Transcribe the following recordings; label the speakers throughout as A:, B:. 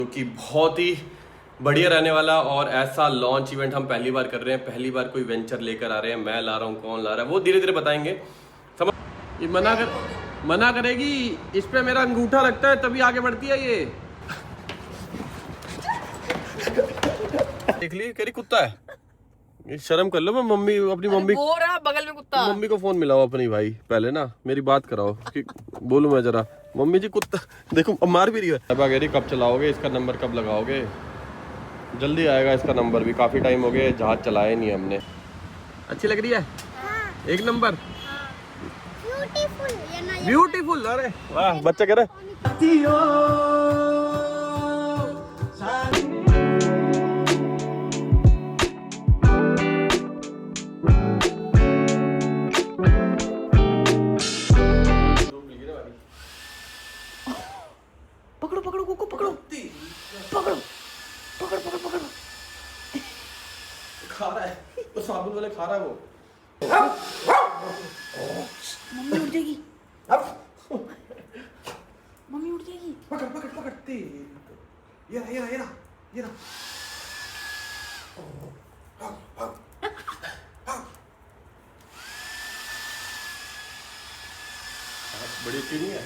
A: जो कि बहुत ही बढ़िया रहने वाला। और ऐसा लॉन्च इवेंट हम पहली बार कर रहे हैं, पहली बार कोई वेंचर लेकर आ रहे हैं। मैं ला रहा हूँ, कौन ला रहा है वो धीरे धीरे बताएंगे। समझ ये मना करेगी, इस पे मेरा अंगूठा लगता है तभी आगे बढ़ती है ये। देख ली, कह रही कुत्ता है। ये शर्म कर लो। मैं मम्मी अपनी मम्मी
B: वो रहा बगल में कुत्ता।
A: मम्मी को फोन मिलाओ अपनी भाई, पहले ना मेरी बात कराओ कि बोलूं मैं जरा। मम्मी जी कुत्ता देखो, अब मार भी रही है। अब कह रही कब चलाओगे, इसका नंबर कब लगाओगे? जल्दी आएगा इसका नंबर भी, काफी टाइम हो गया जहाज चलाया नहीं हमने। अच्छी लग रही है? हाँ। एक नंबर। ब्यूटीफुल। अरे वाह, बच्चा कह रहा
B: पकड़ो पकड़ो कोको पकड़ो पकड़ो पकड़ पकड़ पकड़।
A: खा रहा है वो, साबुन वाले खा रहा है वो।
B: मम्मी उठ जाएगी, मम्मी उठ जाएगी।
A: पकड़ पकड़ पकड़ती। ये रहा। बड़ी अच्छी नहीं है।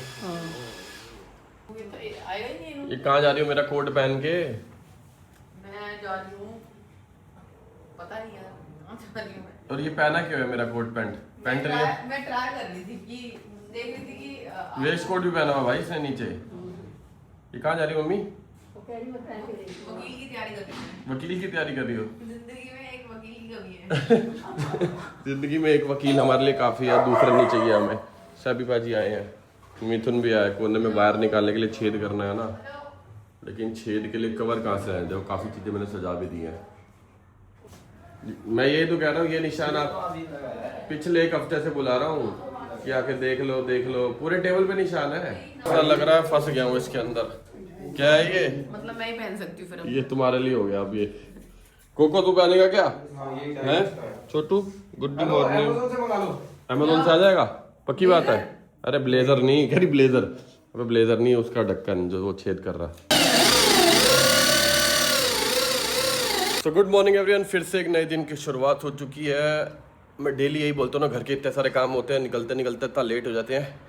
B: आएगा ही नहीं।
A: ये कहाँ जा रही हो मेरा कोट पहन के?
B: मैं जा रही हूँ, पता नहीं यार कहाँ जा रही हूँ मैं।
A: और ये पहना क्यों है मेरा कोट पैंट? पैंट नहीं है,
B: मैं ट्राई कर रही थी कि देख रही थी कि
A: वेस्ट कोट भी पहना हुआ भाई इसने नीचे। ये कहाँ जा रही हो मम्मी?
B: वकील की तैयारी कर रही हूँ।
A: वकील की तैयारी कर रही हो?
B: जिंदगी में एक वकील की कमी है।
A: जिंदगी में एक वकील हमारे लिए काफी है, दूसरा नहीं चाहिए हमें। सभी बाजी आए हैं, मिथुन भी आया। कोने में वायर निकालने के लिए छेद करना है ना, लेकिन छेद के लिए कवर कहाँ से है? जो काफी चीजें मैंने सजा भी दी हैं। मैं यही तो कह रहा हूँ, ये निशान आप पिछले एक हफ्ते से बुला रहा हूँ कि आके देख लो। पूरे टेबल पे निशान है। ऐसा लग रहा है फंस गया हूँ इसके अंदर। क्या है ये?
B: मतलब मैं ही पहन सकती हूँ फिर अब।
A: ये तुम्हारे लिए हो गया अब। ये कोको तू पहनेगा क्या है? छोटू गुड मॉर्निंग। अमेज़न से आ जाएगा? पक्की बात है? अरे ब्लेजर नहीं, कह रही ब्लेजर। अबे ब्लेजर नहीं, उसका ढक्कन जो वो छेद कर रहा है। तो गुड मॉर्निंग एवरीवन, फिर से एक नए दिन की शुरुआत हो चुकी है। मैं डेली यही बोलता हूँ ना, घर के इतने सारे काम होते हैं, निकलते निकलते इतना लेट हो जाते हैं।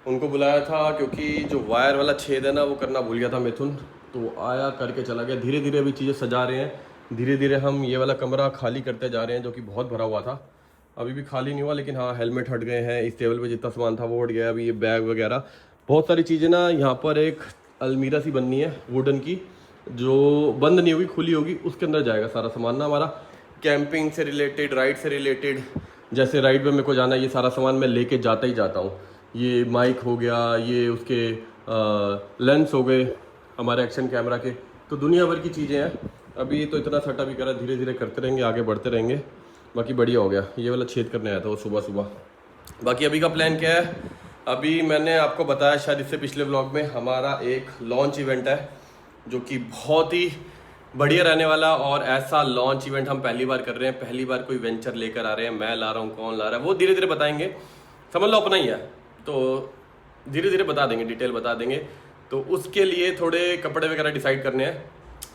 A: उनको बुलाया था क्योंकि जो वायर वाला छेद है ना वो करना भूल गया था मिथुन, तो आया करके चला गया। धीरे धीरे अभी चीज़ें सजा रहे हैं। धीरे धीरे हम ये वाला कमरा खाली करते जा रहे हैं, जो कि बहुत भरा हुआ था। अभी भी खाली नहीं हुआ, लेकिन हाँ हेलमेट हट गए हैं। इस टेबल पे जितना सामान था वो हट गया। अभी ये बैग वगैरह बहुत सारी चीज़ें ना, यहाँ पर एक अलमीरा सी बननी है वुडन की, जो बंद नहीं होगी, खुली होगी। उसके अंदर जाएगा सारा सामान ना हमारा, कैंपिंग से रिलेटेड, राइड से रिलेटेड। जैसे राइड पे मेरे को जाना है, ये सारा सामान मैं लेके जाता ही जाता हूँ। ये माइक हो गया, ये उसके लेंस हो गए हमारे एक्शन कैमरा के, तो दुनिया भर की चीज़ें हैं। अभी तो इतना सेटअप ही करा, धीरे धीरे करते रहेंगे, आगे बढ़ते रहेंगे। बाकी बढ़िया हो गया। ये वाला छेद करने आया था वो सुबह। बाकी अभी का प्लान क्या है? अभी मैंने आपको बताया शायद इससे पिछले व्लॉग में, हमारा एक लॉन्च इवेंट है जो कि बहुत ही बढ़िया रहने वाला। और ऐसा लॉन्च इवेंट हम पहली बार कर रहे हैं, पहली बार कोई वेंचर लेकर आ रहे हैं। मैं ला रहा हूँ, कौन ला रहा है वो धीरे धीरे बताएंगे। समझ लो अपना ही है, तो धीरे धीरे बता देंगे, डिटेल बता देंगे। तो उसके लिए थोड़े कपड़े वगैरह डिसाइड करने हैं।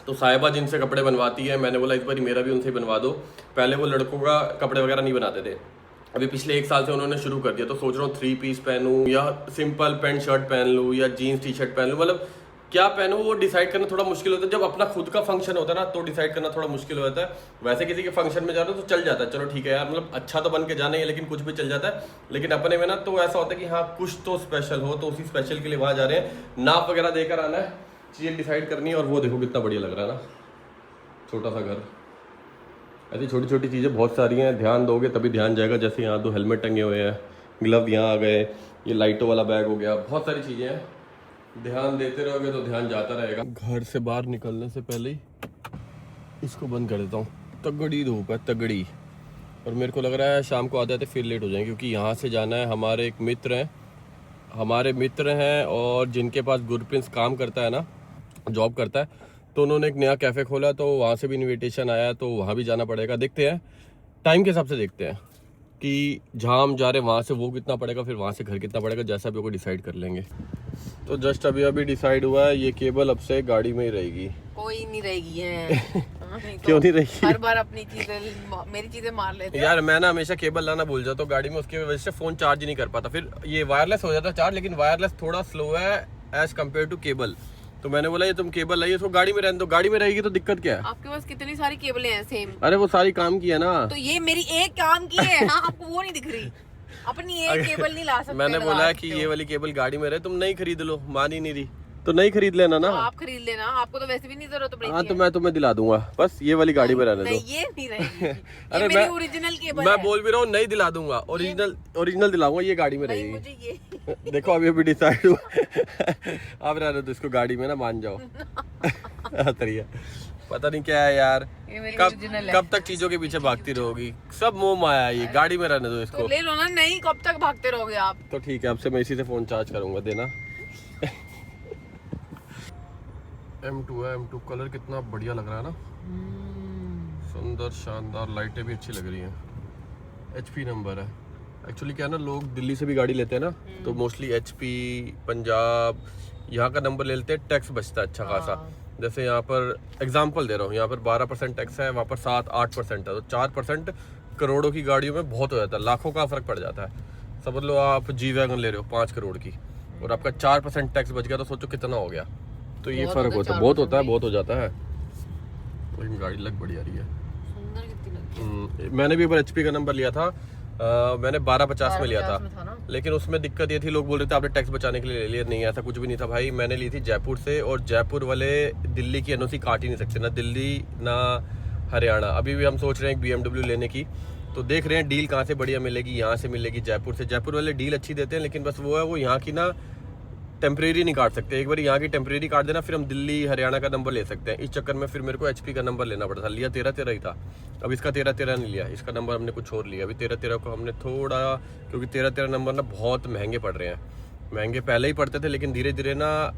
A: तो साहिबा जिनसे कपड़े बनवाती है, मैंने बोला इस बार मेरा भी उनसे बनवा दो। पहले वो लड़कों का कपड़े वगैरह नहीं बनाते थे, अभी पिछले 1 साल से उन्होंने शुरू कर दिया। तो सोच रहा हूँ 3 पीस पहनूँ या सिंपल पैंट शर्ट पहन लूँ या जीन्स टी शर्ट पहन लूँ। मतलब क्या पहनूँ वो डिसाइड करना थोड़ा मुश्किल होता है। जब अपना खुद का फंक्शन होता है ना, तो डिसाइड करना थोड़ा मुश्किल होता है। वैसे किसी के फंक्शन में जा रहे हो तो चल जाता है, चलो ठीक है यार, मतलब अच्छा तो बन के जाना ही है, लेकिन कुछ भी चल जाता है। लेकिन अपने में ना तो ऐसा होता है कि हाँ कुछ तो स्पेशल हो, तो उसी स्पेशल के लिए वहाँ जा रहे हैं। नाप वगैरह देकर आना है, चीज़ें डिसाइड करनी है। और वो देखो कितना बढ़िया लग रहा है ना, छोटा सा घर। ऐसी छोटी छोटी चीज़ें बहुत सारी हैं, ध्यान दोगे तभी ध्यान जाएगा। जैसे यहाँ 2 हेलमेट टंगे हुए हैं, ग्लव यहाँ आ गए, ये लाइटों वाला बैग हो गया, बहुत सारी चीज़ें हैं। ध्यान देते रहोगे तो ध्यान जाता रहेगा। घर से बाहर निकलने से पहले ही इसको बंद कर देता हूँ। तगड़ी धूप है, तगड़ी। और मेरे को लग रहा है शाम को आते आते फिर लेट हो जाएंगे, क्योंकि यहाँ से जाना है। हमारे एक मित्र हैं, हमारे मित्र हैं, और जिनके पास गुरप्रिंस काम करता है ना, जॉब करता है, तो उन्होंने एक नया कैफ़े खोला, तो वहाँ से भी इनविटेशन आया, तो वहाँ भी जाना पड़ेगा। देखते हैं टाइम के हिसाब से, देखते हैं कि जहाँ हम जा रहे हैं वहाँ से वो कितना पड़ेगा, फिर वहाँ से घर कितना पड़ेगा, जैसा भी वो डिसाइड कर लेंगे। तो जस्ट अभी अभी डिसाइड हुआ है ये केबल अब से गाड़ी में ही रहेगी।
B: कोई नहीं रहेगी है। नहीं तो
A: क्यों नहीं रहेगी?
B: हर बार अपनी चीजें मेरी चीजें मार लेते
A: यार मैं ना हमेशा केबल लाना भूल जाता हूँ गाड़ी में, उसकी वजह से फोन चार्ज ही नहीं कर पाता। फिर ये वायरलेस हो जाता है चार्ज, लेकिन वायरलेस थोड़ा स्लो है एज कम्पेयर टू केबल। तो मैंने बोला ये तुम केबल लाइए, इसको गाड़ी में रहने दो, गाड़ी में रहेगी तो दिक्कत क्या है?
B: आपके पास कितनी सारी केबलें हैं सेम।
A: अरे वो सारी काम की है ना।
B: तो ये मेरी एक काम की है। हाँ, आपको वो नहीं दिख रही। अपनी एक केबल नहीं ला सकते।
A: मैंने बोला कि ये वाली केबल गाड़ी में रहे, तुम नहीं खरीद लो, मान ही नहीं रही तो नहीं खरीद लेना ना।
B: तो आप खरीद लेना, आपको तो वैसे भी नहीं जरूरत पड़ेगी।
A: हाँ तो मैं तुम्हें दिला दूंगा, बस ये वाली गाड़ी में रहने दो।
B: नहीं ये नहीं रहेगी।
A: अरे
B: ये मेरी ओरिजिनल केबल
A: मैं
B: है।
A: बोल भी रहा हूँ नहीं दिला दूंगा, ओरिजिनल दिलाऊंगा, ये गाड़ी में
B: नहीं
A: रहेगी।
B: मुझे ये
A: देखो अभी अभी डिसाइड हुआ। अब रहने दो इसको गाड़ी में ना, मान जाओ। है पता नहीं क्या है यार,
B: ये मेरी
A: कब
B: ओरिजिनल है।
A: कब तक चीजों के पीछे भागती रहोगी? सब मोह माया है, ये गाड़ी में रहने दो
B: तो
A: इसको।
B: ले लो ना। नहीं कब तक भागते रहोगे आप?
A: तो ठीक है, अब से मैं इसी से फोन चार्ज करूंगा, देना। M2 है, M2 कलर कितना बढ़िया लग रहा है ना, सुंदर शानदार, लाइटें भी अच्छी लग रही हैं। HP नंबर है। एक्चुअली क्या है ना, लोग दिल्ली से भी गाड़ी लेते हैं ना, तो मोस्टली HP पंजाब यहाँ का नंबर ले लेते हैं, टैक्स बचता है अच्छा खासा। जैसे यहाँ पर एग्जांपल दे रहा हूँ, यहाँ पर 12% टैक्स है, वहाँ पर 7-8% है, तो 4% करोड़ों की गाड़ियों में बहुत हो जाता है, लाखों का फर्क पड़ जाता है। समझ लो आप जी वैगन ले रहे हो 5 करोड़ की और आपका 4% टैक्स बच गया, तो सोचो कितना हो गया। तो ये फर्क होता है, बहुत होता है, बहुत हो जाता है। लेकिन गाड़ी लग बढ़िया रही है,
B: सुंदर कितनी लगती है।
A: मैंने भी एक बार HP का नंबर लिया था, मैंने 1250 में लिया था,
B: में था ना?
A: लेकिन उसमें दिक्कत ये थी, लोग बोल रहे थे आपने टैक्स बचाने के लिए ले लिया। नहीं, ऐसा कुछ भी नहीं था भाई। मैंने ली थी जयपुर से, और जयपुर वाले दिल्ली की NOC काट ही नहीं सकते, ना दिल्ली ना हरियाणा। अभी भी हम सोच रहे हैं एक BMW लेने की, तो देख रहे हैं डील कहाँ से बढ़िया मिलेगी, यहाँ से मिलेगी जयपुर से। जयपुर वाले डील अच्छी देते हैं, लेकिन बस वो है, वो यहाँ की ना टेम्परेरी नहीं काट सकते। एक बार यहाँ की टेम्परेरी काट देना, फिर हम दिल्ली हरियाणा का नंबर ले सकते हैं। इस चक्कर में फिर मेरे को HP का नंबर लेना पड़ा था। लिया 13-13 ही था, अब इसका 13-13 नहीं लिया, इसका नंबर हमने कुछ और लिया। अभी 13-13 को हमने थोड़ा, क्योंकि 13-13 नंबर ना बहुत महंगे पड़ रहे हैं। महंगे पहले ही पड़ते थे, लेकिन धीरे धीरे ना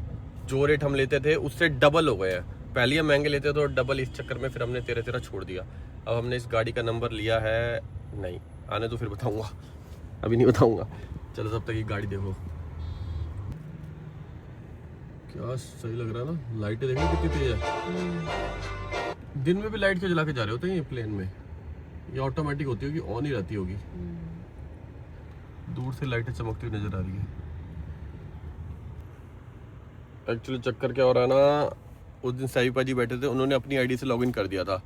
A: जो रेट हम लेते थे उससे डबल हो गए हैं। पहले हम महंगे लेते थे और डबल, इस चक्कर में फिर हमने 13-13 छोड़ दिया। अब हमने इस गाड़ी का नंबर लिया है, नहीं आने तो फिर बताऊँगा, अभी नहीं बताऊँगा। चलो तब तक ये गाड़ी देखो, क्या सही लग रहा है ना। लाइटें देखो कितनी तेज है। दिन में भी लाइट क्यों जला के जा रहे होते हैं ये प्लेन में? ये ऑटोमेटिक होती होगी, ऑन ही रहती होगी। दूर से लाइटें चमकती हुई नजर आ रही है। एक्चुअली चक्कर क्या हो रहा है ना, उस दिन साई पाजी बैठे थे, उन्होंने अपनी आईडी से लॉगिन कर दिया था,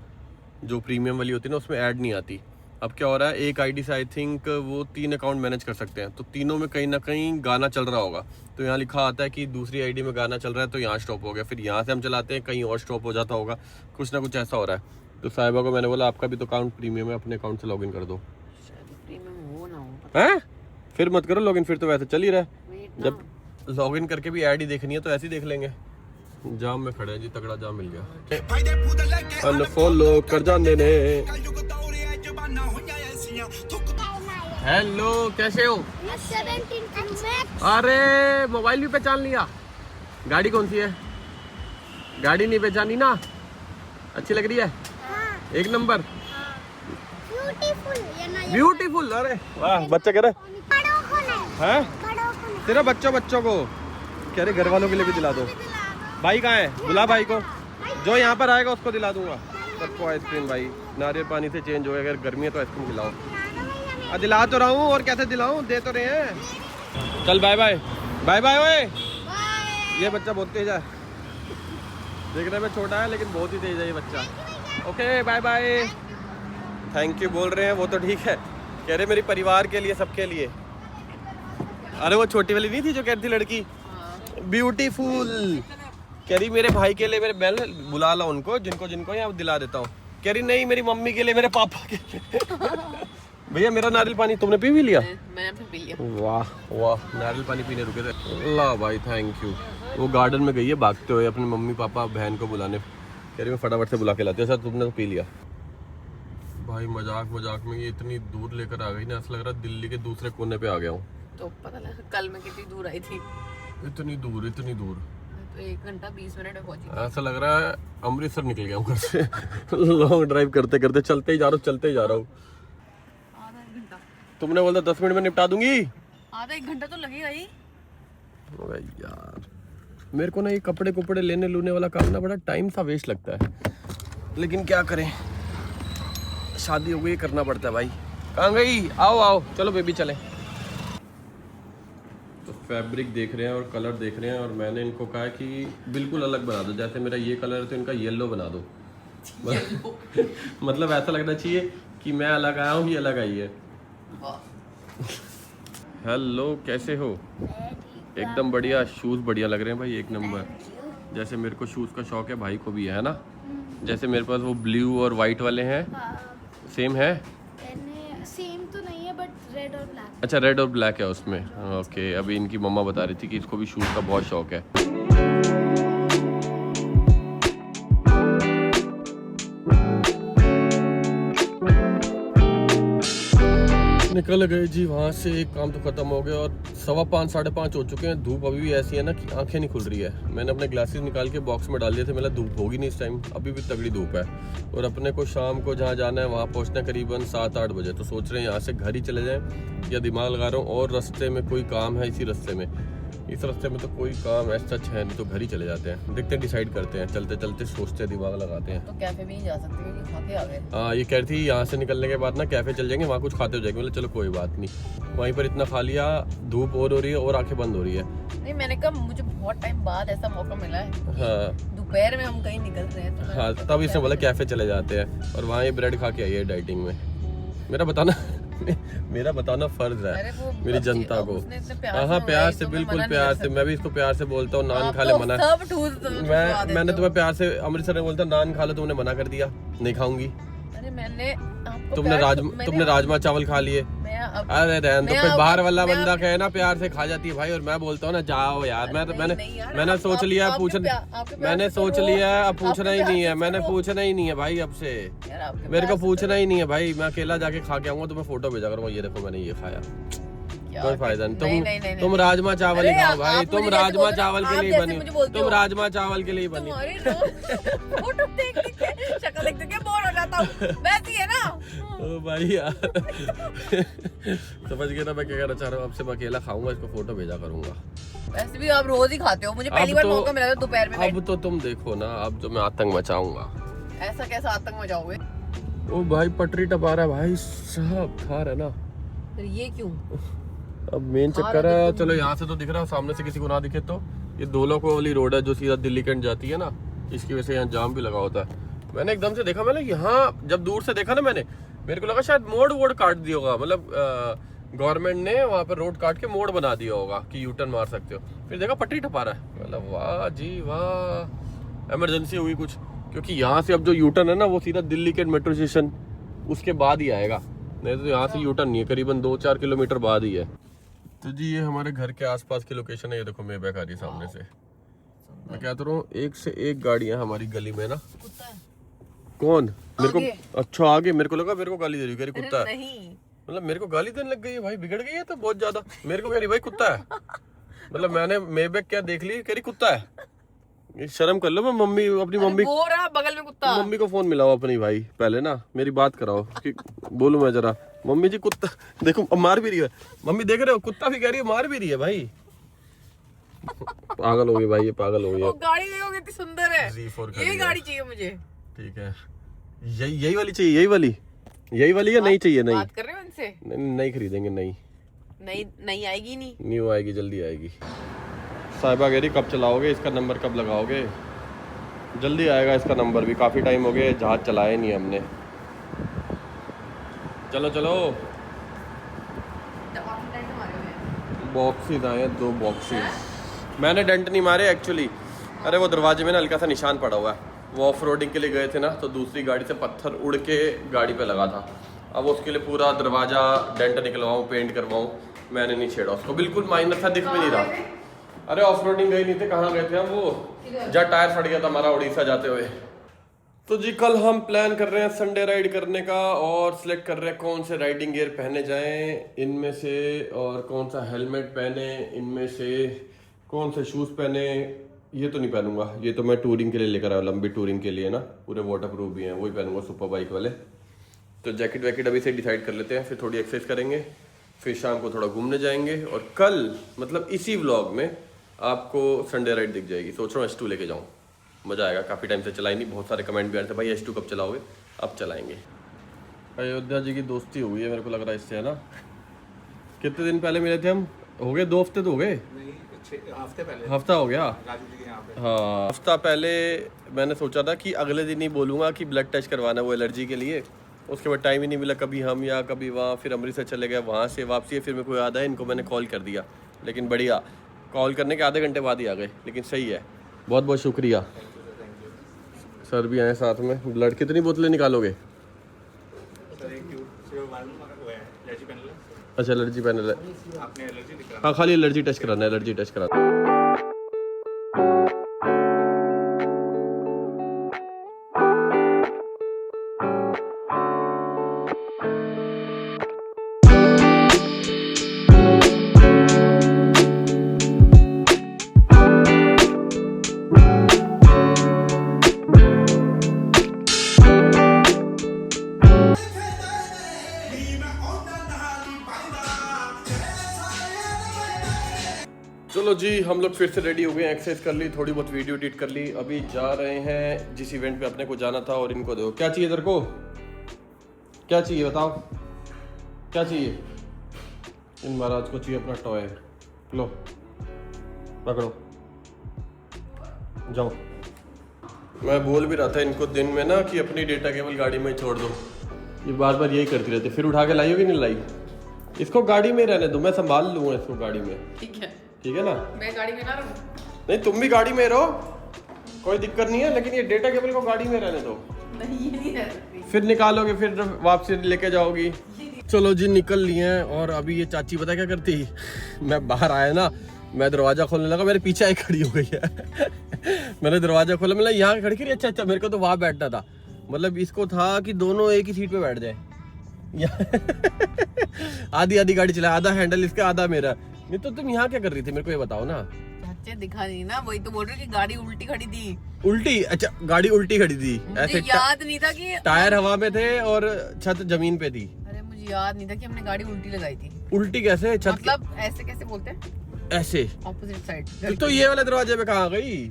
A: जो प्रीमियम वाली होती है ना उसमें ऐड नहीं आती। अब क्या हो रहा है, एक आईडी से आई थिंक वो 3 अकाउंट मैनेज कर सकते हैं, तो तीनों में कहीं ना कहीं गाना चल रहा होगा। तो यहाँ लिखा आता है कि दूसरी आईडी में गाना चल रहा है, तो यहाँ स्टॉप हो गया, फिर यहाँ से हम चलाते हैं कहीं और स्टॉप हो जाता होगा, कुछ ना कुछ ऐसा हो रहा है। तो साहिबा को मैंने बोला आपका भी तो अकाउंट प्रीमियम है, अपने अकाउंट से लॉगिन कर दो।
B: प्रीमियम हो ना हो,
A: हैं? फिर मत करो लॉगिन, फिर तो वैसे चल ही रहा है।
B: वेट ना।
A: जब लॉगिन करके भी ऐड ही देखनी है तो ऐसे ही देख लेंगे। जाम में खड़े हैं जी, तगड़ा जाम मिल गया। अनफॉलो कर जाने ने। हेलो, कैसे हो? अरे मोबाइल भी पहचान लिया। गाड़ी कौन सी है? गाड़ी नहीं पहचानी ना? अच्छी लग रही है? एक नंबर, ब्यूटीफुल। अरे वाह, बच्चा कह रहे हैं सिर्फ बच्चों को कह रहे, घर वालों के लिए भी दिला दो। भाई कहाँ है? बुला भाई को, जो यहाँ पर आएगा उसको दिला दूंगा सबको आइसक्रीम। भाई नारियल पानी से चेंज हो गया, अगर गर्मी है तो आइसक्रीम खिलाओ। दिला तो रहा हूँ, और कैसे दिलाऊं, दे तो रहे हैं। चल बाय बाय, बाय बाय। ओए ये बच्चा बहुत तेज है, देखने में छोटा है लेकिन बहुत ही तेज है ये बच्चा। Okay bye bye, thank you बोल रहे हैं वो तो ठीक है, कह रहे मेरे परिवार के लिए, सबके लिए। अरे वो छोटी वाली नहीं थी जो कह रही थी लड़की, ब्यूटीफुल, कह रही मेरे भाई के लिए, मेरे बहन बुला ला उनको, जिनको जिनको यहाँ दिला देता हूँ। कह रही नहीं मेरी मम्मी के लिए, मेरे पापा के लिए। भैया मेरा नारियल पानी तुमने पी भी लिया?
B: मैंने तो पी लिया।
A: वाह वाह, नारियल पानी पीने रुके थे। अल्लाह भाई थैंक यू। वो गार्डन में गई है भागते हुए अपने मम्मी पापा बहन को बुलाने, कह रही मैं फटाफट से बुला के लाती हूँ। सर तुमने तो पी लिया। भाई मजाक मजाक में ये इतनी दूर लेकर आ गई ना, ऐसा लग रहा है दिल्ली के दूसरे कोने पे आ गया हूँ।
B: तो पता लगा कल मैं कितनी दूर आई थी।
A: इतनी दूर, इतनी दूर,
B: तो 1 घंटा 20 मिनट में पहुंची।
A: ऐसा लग रहा है अमृतसर निकल गया हूँ घर से। लॉन्ग ड्राइव करते करते, चलते ही जा रहा हूँ, चलते ही जा रहा हूँ।
B: आधा 1 घंटा
A: तुमने बोला 10 मिनट में निपटा दूंगी।
B: आधा 1 घंटा तो लगेगा ही
A: यार। मेरे को ना ये कपड़े कुपड़े लेने लूने वाला काम ना बड़ा टाइम सा वेस्ट लगता है, लेकिन क्या करें, शादी हो गई, करना पड़ता है भाई। कहाँ गई? आओ आओ, चलो बेबी चलें। तो फैब्रिक देख रहे हैं और कलर देख रहे हैं, और मैंने इनको कहा कि बिल्कुल अलग बना दो, जैसे मेरा ये कलर है तो इनका येलो बना दो। मतलब ऐसा लगना चाहिए कि मैं अलग आया हूँ, ये अलग आई है। हेलो, कैसे हो? एकदम बढ़िया, शूज़ बढ़िया लग रहे हैं भाई, एक नंबर। जैसे मेरे को शूज़ का शौक है, भाई को भी है ना। जैसे मेरे पास वो ब्लू और वाइट वाले हैं, सेम है?
C: सेम तो नहीं है, बट रेड और ब्लैक।
A: अच्छा, रेड और ब्लैक है उसमें। ओके, अभी इनकी मम्मा बता रही थी कि इसको भी शूज़ का बहुत शौक है। निकल गए जी वहाँ से, एक काम तो खत्म हो गया, और 5:15 5:30 हो चुके हैं। धूप अभी भी ऐसी है ना कि आंखें नहीं खुल रही है। मैंने अपने ग्लासेस निकाल के बॉक्स में डाल दिए थे, मतलब धूप होगी नहीं इस टाइम, अभी भी तगड़ी धूप है। और अपने को शाम को जहाँ जाना है वहाँ पहुँचना करीबन 7-8 बजे। तो सोच रहे हैं यहाँ से घर ही चले जाएं, या दिमाग लगा रहा हूँ और रास्ते में कोई काम है इसी रास्ते में। इस रास्ते में तो कोई काम ऐसा है नहीं, तो घर ही चले जाते हैं। देखते हैं, डिसाइड करते हैं, चलते चलते सोचते हैं, दिमाग लगाते हैं।
B: तो कैफे भी नहीं जा सकते क्योंकि खा के आ गए।
A: हाँ, ये कह रही थी यहाँ से निकलने के बाद ना कैफे चल जाएंगे, वहाँ कुछ खाते हो जाएंगे। मतलब चलो कोई बात नहीं, वहीं पर इतना खा लिया, धूप और हो रही है और आंखें बंद हो रही है।
B: नहीं, मैंने कहा मुझे बहुत टाइम बाद ऐसा मौका मिला है।
A: हाँ
B: दोपहर में हम कहीं निकल रहे हैं तो
A: हाँ, तब इसने बोला कैफे चले जाते हैं, और वहाँ ये ब्रेड खा के आई है डाइटिंग में। मेरा बताना फर्ज है मेरी जनता को। हाँ, प्यार से, बिल्कुल प्यार से। मैं भी इसको प्यार से बोलता हूँ, नान खा ले, मना। मैंने तुम्हें प्यार से अमृतसर में बोलता, नान खा लो, तुमने मना कर दिया, नहीं खाऊंगी।
B: अरे मैंने
A: तुमने राजमा चावल खा लिए। अरे रहन तो, कोई बाहर वाला बंदा कहे ना प्यार से खा जाती है भाई, और मैं बोलता हूँ ना जाओ यार। मैंने सोच लिया, मैंने सोच लिया अब पूछना ही नहीं है, मैंने पूछना ही नहीं है भाई अब से, मेरे को पूछना ही नहीं है भाई। मैं अकेला जाके खा के आऊंगा, तुम्हें फोटो भेजा करूंगा, ये देखो मैंने ये खाया, कोई फायदा नहीं। तुम राजमा चावल ही खाओ भाई, तुम राजमा चावल के लिए बनी, तुम राजमा चावल के लिए बनी।
B: फोटो देख के शक्ल देख के बोर हो जाता हूं, वैसी है ना।
A: ओ भाई यार, समझ गए ना मैं क्या कहना चाह रहा हूँ। अब से मैं अकेला खाऊंगा, इसको फोटो भेजा करूंगा।
B: वैसे भी आप रोज ही खाते हो, मुझे पहली बार मौका मिला था दोपहर में।
A: अब तो तुम देखो ना, अब तो मैं आतंक मचाऊंगा।
B: ऐसा कैसा आतंक मचाओगे?
A: ओ भाई, पटरी टपा रहा है भाई साहब, थार है ना।
B: फिर ये क्यों?
A: अब मेन चक्कर है, चलो यहाँ से तो दिख रहा है, सामने से किसी को ना दिखे तो। ये दोलखो वाली रोड है जो सीधा दिल्ली कैंट जाती है ना, इसकी वजह से यहाँ जाम भी लगा होता है। मैंने एकदम से देखा, मैंने यहाँ जब दूर से देखा ना, मेरे को लगा शायद मोड़ काट दिया होगा, मतलब गवर्नमेंट ने वहाँ पर रोड काट के मोड़ बना दिया होगा कि यू टर्न मार सकते हो। फिर देखा पटरी टपा रहा है, मतलब वाह जी वाह, इमरजेंसी हुई कुछ। क्योंकि यहाँ से अब जो यू टर्न है ना, वो सीधा दिल्ली के मेट्रो स्टेशन उसके बाद ही आएगा, नहीं तो यहाँ से यू टर्न नहीं है, करीबन 2-4 किलोमीटर बाद ही है। तो जी ये हमारे घर के आसपास की लोकेशन है। ये देखो मेबैक आ रही है सामने से। मैं कहता रहा हूँ, एक से एक गाड़ियाँ हमारी गली में ना।
B: कुत्ता है?
A: कौन? मेरे को अच्छा आगे, मेरे को लगा मेरे को गाली दे रही, कह रही कुत्ता है।
B: नहीं,
A: मतलब मेरे को गाली देने लग गई है भाई, बिगड़ गई है तो बहुत ज्यादा। मेरे को कह रही भाई कुत्ता है, मतलब मैंने मेबैक क्या देख ली, कह रही कुत्ता है। ये शर्म कर लो। मैं मम्मी, अपनी मम्मी,
B: वो रहा बगल में कुत्ता।
A: मम्मी को फोन मिलाओ अपनी भाई, पहले ना मेरी बात कराओ कि बोलूं मैं जरा, मम्मी जी कुत्ता देखो, अब मार भी रही है मम्मी, देख रहे हो कुत्ता भी कह रही है, मार भी रही है भाई। पागल हो गई भाई, ये पागल हो गई।
B: वो गाड़ी देखो कितनी सुंदर है, ये गाड़ी चाहिए मुझे।
A: ठीक है, यही वाली चाहिए, यही वाली या नहीं चाहिए? नहीं
B: बात कर रहे हो इनसे?
A: नहीं खरीदेंगे,
B: नहीं आएगी, नहीं
A: न्यू आएगी, जल्दी आएगी। साहिबा कह रही कब चलाओगे, इसका नंबर कब लगाओगे? जल्दी आएगा इसका नंबर भी, काफ़ी टाइम हो गया जहाज चलाया नहीं हमने। चलो बॉक्सेस आए हैं, 2 बॉक्सेस। मैंने डेंट नहीं मारे एक्चुअली, अरे वो दरवाजे में ना हल्का सा निशान पड़ा हुआ है। वो ऑफ रोडिंग के लिए गए थे ना, तो दूसरी गाड़ी से पत्थर उड़ के गाड़ी पे लगा था। अब उसके लिए पूरा दरवाज़ा डेंट निकलवाऊँ, पेंट करवाऊँ, मैंने नहीं छेड़ा उसको, बिल्कुल माइनर था, दिख भी नहीं रहा। अरे ऑफ रोडिंग गए नहीं थे, कहाँ गए थे हम? वो जहाँ टायर फट गया था हमारा उड़ीसा जाते हुए। तो जी कल हम प्लान कर रहे हैं संडे राइड करने का, और सिलेक्ट कर रहे हैं कौन से राइडिंग गियर पहने जाएं इनमें से, और कौन सा हेलमेट पहने इनमें से, कौन से शूज़ पहने। ये तो नहीं पहनूंगा, ये तो मैं टूरिंग के लिए लेकर आया, लंबी टूरिंग के लिए ना, पूरे वाटर प्रूफ भी हैं, वही पहनूंगा सुपर बाइक वाले। तो जैकेट वैकेट अभी से डिसाइड कर लेते हैं, फिर थोड़ी एक्सरसाइज करेंगे, फिर शाम को थोड़ा घूमने जाएंगे, और कल मतलब इसी व्लॉग में आपको संडे राइड दिख जाएगी। सोच रहा हूँ S2 लेके जाऊँ, मज़ा आएगा। काफ़ी टाइम से चलाई नहीं, बहुत सारे कमेंट भी आ रहे थे भाई S2 कब चलाओगे, अब चलाएंगे। अयोध्या जी की दोस्ती हुई है मेरे को लग रहा है इससे, है ना? कितने दिन पहले मिले थे हम? हो गए 2 हफ्ते तो हो गए,
D: हफ्ते पहले,
A: हफ्ता हो गया।
D: राजू जी के यहाँ पे।
A: हाँ, हफ्ता पहले मैंने सोचा था कि अगले दिन ही बोलूँगा कि ब्लड टेस्ट करवाना है वो एलर्जी के लिए। उसके बाद टाइम ही नहीं मिला, कभी हम या कभी वहाँ, फिर अमृतसर चले गए, वहाँ से वापसी फिर मेरे को याद है इनको मैंने कॉल कर दिया। लेकिन बढ़िया, कॉल करने के आधे घंटे बाद ही आ गए, लेकिन सही है। बहुत बहुत शुक्रिया। सर भी आए साथ में। ब्लड कितनी बोतलें निकालोगे?
D: सर एक ट्यूब सिर्फ वाल वो है, एलर्जी पैनल है।
A: अच्छा, एलर्जी पैनल है।
D: आपने एलर्जी दिखा?
A: हाँ, खाली एलर्जी टेस्ट कराना है, एलर्जी टेस्ट कराना है। चलो जी, हम लोग फिर से रेडी हो गए, एक्सरसाइज कर ली, थोड़ी बहुत वीडियो एडिट कर ली। अभी जा रहे हैं जिस इवेंट पे अपने को जाना था। और इनको दो, क्या चाहिए तेरे को? क्या चाहिए बताओ, क्या चाहिए? इन महाराज को चाहिए अपना टॉय। लो पकड़ो, जाओ। मैं बोल भी रहा था इनको दिन में ना कि अपनी डेटा केबल गाड़ी में ही छोड़ दो, ये बार बार यही करती रहती। फिर उठा के लाई हो कि नहीं लाई? इसको गाड़ी में रहने दो, मैं संभाल लूँगा इसको गाड़ी में,
B: ठीक है,
A: ठीक है ना?
B: मैं गाड़ी में ना रहूं?
A: नहीं, तुम भी गाड़ी में रहो, कोई दिक्कत नहीं है, लेकिन ये डेटा केबल को गाड़ी में रहने दो।
B: नहीं, ये नहीं रह सकती।
A: फिर निकालोगे, फिर वापसी लेके जाओगी। चलो जी, निकल लिए हैं। और अभी ये चाची पता क्या करती, मैं बाहर आया ना, मैं दरवाजा खोलने लगा, मेरे पीछे आई खड़ी हो गई है। मैंने दरवाजा खोला, मतलब यहाँ खड़ी करी। अच्छा अच्छा, मेरे को तो वहाँ बैठना था, मतलब इसको था कि दोनों एक ही सीट पे बैठ जाए। आधी आधी गाड़ी चला, आधा हैंडल इसका आधा मेरा। नहीं तो तुम यहाँ क्या कर रही थी, मेरे को ये बताओ ना।
B: चाचा दिखा नहीं ना, वही तो बोल रही कि गाड़ी उल्टी खड़ी थी।
A: उल्टी? अच्छा, गाड़ी उल्टी खड़ी थी ऐसे,
B: मुझे याद नहीं था कि
A: टायर हवा में थे और छत जमीन पे थी।
B: अरे मुझे याद नहीं था कि हमने गाड़ी उल्टी लगाई थी।
A: उल्टी कैसे? छत
B: मतलब ऐसे कैसे बोलते हैं,
A: ऐसे।
B: Opposite side.
A: तो ये वाले दरवाजे पे कहाँ गई?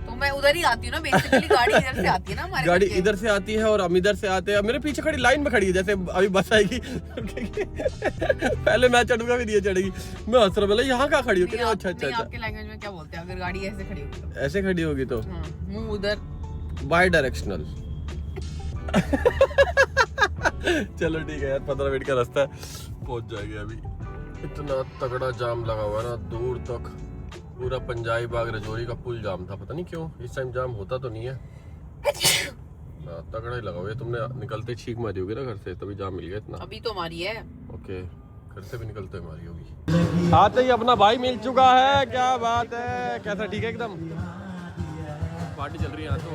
B: तो मैं उधर ही आती हूँ ना, बेसिकली गाड़ी इधर से आती है ना हमारे
A: गाड़ी
B: घर के।
A: इधर से आती है और हम इधर से आते हैं। मेरे पीछे खड़ी लाइन में खड़ी है, जैसे अभी बस आएगी। पहले मैं चढ़ूंगा फिर ये चढ़ेगी। मैं हंस रहा, यहाँ कहाँ खड़ी हो?
B: नहीं,
A: अच्छा अच्छा अच्छा,
B: आपके लैंग्वेज में क्या बोलते हैं अगर गाड़ी ऐसे खड़ी होगी तो?
A: ऐसे खड़ी होगी तो
B: मुंह उधर,
A: बाई डायरेक्शनल। चलो ठीक है यार, 15 मिनट का रास्ता है, पहुंच जाएंगे अभी। इतना तगड़ा जाम लगा हुआ ना, दूर तक पूरा पंजाबी बाग रजौरी का पुल जाम था। पता नहीं क्यों इस टाइम जाम होता तो नहीं है। तगड़ा ही लगा हुआ है। तुमने निकलते छींक मारी होगी ना घर से, तभी जाम मिल गया इतना।
B: अभी तो हमारी है।
A: ओके, घर से भी निकलते हमारी होगी। आते ही अपना भाई मिल चुका है, क्या बात है, कैसा? ठीक है एकदम, पार्टी चल रही है यहाँ तो।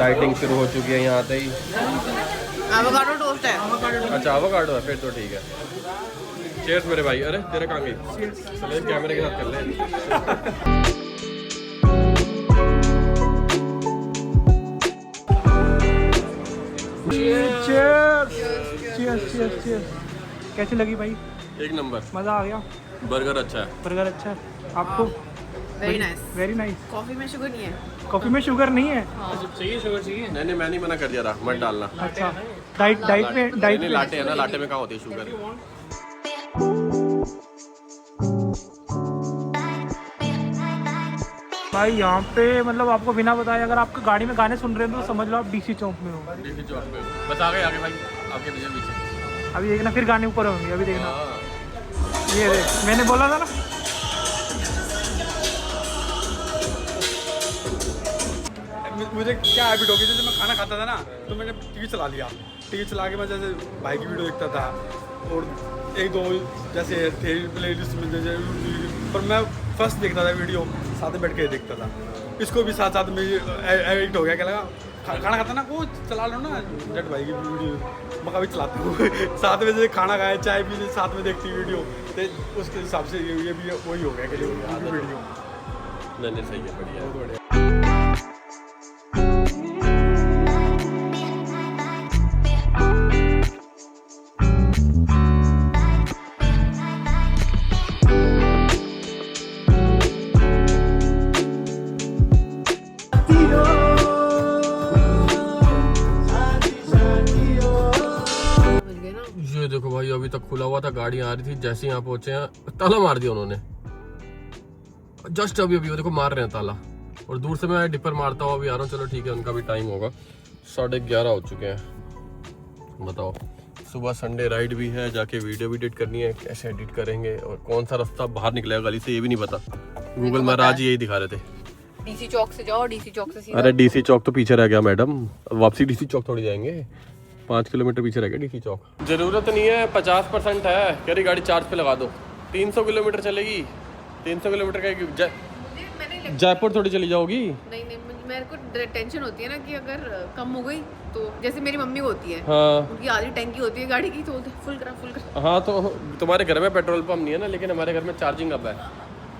A: लाइटिंग शुरू हो चुकी है यहाँ आते ही।
B: एवोकाडो टोस्ट है।
A: अच्छा, एवोकाडो है, फिर तो ठीक है। चीयर्स मेरे भाई। अरे तेरे कहाँ गई? चलो कैमरे के साथ कर ले।
D: कैसी लगी भाई?
A: एक नंबर,
D: मजा आ गया।
A: बर्गर अच्छा है।
D: बर्गर अच्छा है आपको?
B: Very nice.
D: Very nice.
B: Coffee में शुगर नहीं है।
D: कॉफी में शुगर नहीं है?
E: चाहिए शुगर चाहिए?
A: नहीं नहीं, मैं नहीं मना कर दिया रहा, मत डालना।
D: अच्छा, डाइट में
A: नहीं, लाटे है ना, लाटे में कहाँ होती है शुगर?
D: भाई यहाँ पे मतलब आपको बिना बताए अगर आपको गाड़ी में गाने सुन रहे हैं तो समझ लो आप डीसी चौक में हो।
A: डीसी चौक पे बस आ गए, आगे भाई आपके पीछे।
D: अभी देखना, फिर गाने ऊपर होंगे, अभी देखना।
A: हाँ।
D: ये देख, मैंने बोला था ना।
E: मुझे क्या हैबिट हो गई, जैसे मैं खाना खाता था ना तो मैंने टीवी चला लिया। टीवी चला के मैं जैसे भाई की वीडियो देखता था और एक दो जैसे थे प्ले लिस्ट में पर मैं फर्स्ट देखता था वीडियो, साथ में बैठ के देखता था। इसको भी साथ साथ में एडिक्ट हो गया, क्या लगा खाना खाता ना वो चला लो ना जट भाई की वीडियो मैं कभी चलाता हूँ 7 बजे खाना खाया चाय पी साथ में देखती वीडियो तो उसके हिसाब से ये भी वही हो गया कि वीडियो
A: नहीं सही है, बढ़िया
E: बहुत बढ़िया।
B: मिल गए ना।
A: ये देखो भाई, अभी तक खुला हुआ था, गाड़ी आ रही थी, जैसे यहाँ पहुंचे हैं ताला मार दिया उन्होंने। जस्ट अभी अभी वो देखो मार रहे हैं ताला, और दूर से मैं डिपर मारता हुआ अभी आ रहा हूँ। चलो ठीक है, उनका भी टाइम होगा, 11:30 हो चुके हैं। बताओ, सुबह संडे राइड भी है, जाके वीडियो भी एडिट करनी है, कैसे एडिट करेंगे और कौन सा रास्ता बाहर निकलेगा गली से ये भी नहीं पता। गूगल महाराज यही दिखा रहे थे।
B: डीसी चौक से जाओ, डीसी चौक से सीधा।
A: अरे डीसी चौक तो पीछे रह गया मैडम, वापसी डीसी चौक थोड़ी जाएंगे, 5 किलोमीटर पीछे रह गया डीसी चौक। जरूरत नहीं है, 50% है, कह रही गाड़ी चार्ज पे लगा दो। 300 किलोमीटर चलेगी, 300 किलोमीटर का
B: मैंने
A: जयपुर थोड़ी चली जाओगी।
B: नहीं मेरे को टेंशन होती है ना कि अगर कम हो गई तो, जैसे मेरी मम्मी को होती है,
A: हाँ
B: उनकी आधी टैंकी होती है गाड़ी की, तो फुल करा।
A: हाँ, तो तुम्हारे घर में पेट्रोल पंप नहीं है ना, लेकिन हमारे घर में चार्जिंग अब है,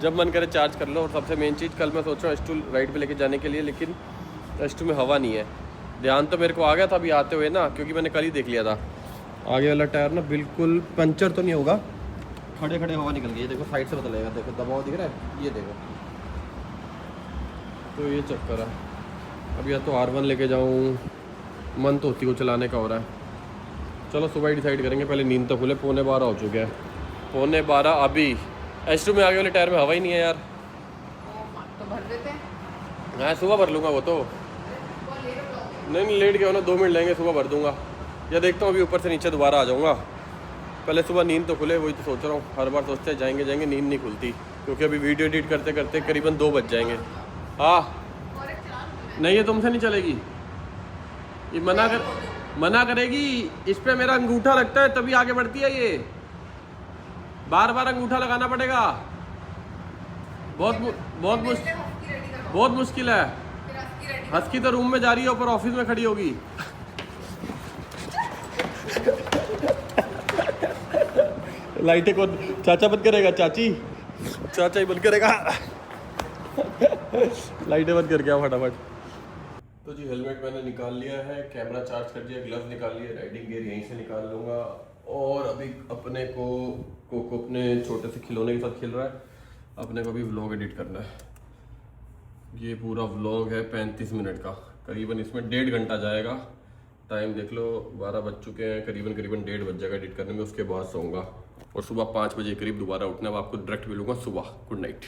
A: जब मन करे चार्ज कर लो। और सबसे मेन चीज़, कल मैं सोच रहा हूँ S2 राइड पे लेके जाने के लिए, लेकिन S2 में हवा नहीं है। ध्यान तो मेरे को आ गया था अभी आते हुए ना, क्योंकि मैंने कल ही देख लिया था, आगे वाला टायर ना बिल्कुल पंचर तो नहीं होगा, खड़े खड़े हवा निकल गई। देखो साइड से पता लगेगा, देखो दबाव दिख रहा है, ये देखो, तो ये चक्कर है। अब या तो R1 लेके जाऊँ, मन तो उसी को चलाने का हो रहा है। चलो सुबह ही डिसाइड करेंगे, पहले नींद तो खुले। 11:15 हो चुके हैं, 11:15 अभी। S2 में आगे वाले टायर में हवा ही नहीं है यार।
B: तो भर देते हैं।
A: हाँ, सुबह भर लूँगा वो तो। नहीं लेट गया हो ना, 2 मिनट लेंगे, सुबह भर दूंगा। या देखता हूँ अभी ऊपर से नीचे दोबारा आ जाऊँगा, पहले सुबह नींद तो खुले, वही तो सोच रहा हूँ। हर बार सोचते हैं जाएंगे जाएंगे, नींद नहीं खुलती, क्योंकि अभी वीडियो एडिट करते करते करीबन 2 बज जाएंगे। हाँ नहीं, ये तुमसे नहीं चलेगी, ये मना करेगी। इस पे मेरा अंगूठा लगता है तभी आगे बढ़ती है ये, बार बार अंगूठा लगाना पड़ेगा, बहुत मुश्किल है। हस्की तो रूम में जा रही है, ऊपर ऑफिस में खड़ी होगी। लाइटें कौन, चाचा बंद करेगा? चाचा ही बंद करेगा। लाइटें बंद कर गया फटाफट। तो जी हेलमेट मैंने निकाल लिया है, कैमरा चार्ज कर दिया, ग्लव्स निकाल लिए, राइडिंग गियर यहीं से निकाल लूँगा। और अभी अपने को अपने छोटे से खिलौने के साथ खेल रहा है, अपने को भी व्लॉग एडिट करना है। ये पूरा व्लॉग है 35 मिनट का, करीबन इसमें 1.5 घंटा जाएगा। टाइम देख लो, 12 बज चुके हैं, करीबन 1.5 बज जाएगा एडिट करने में। उसके बाद सोऊंगा और सुबह 5 बजे करीब दोबारा उठना है। अब आपको डायरेक्ट मिलूंगा सुबह। Good night.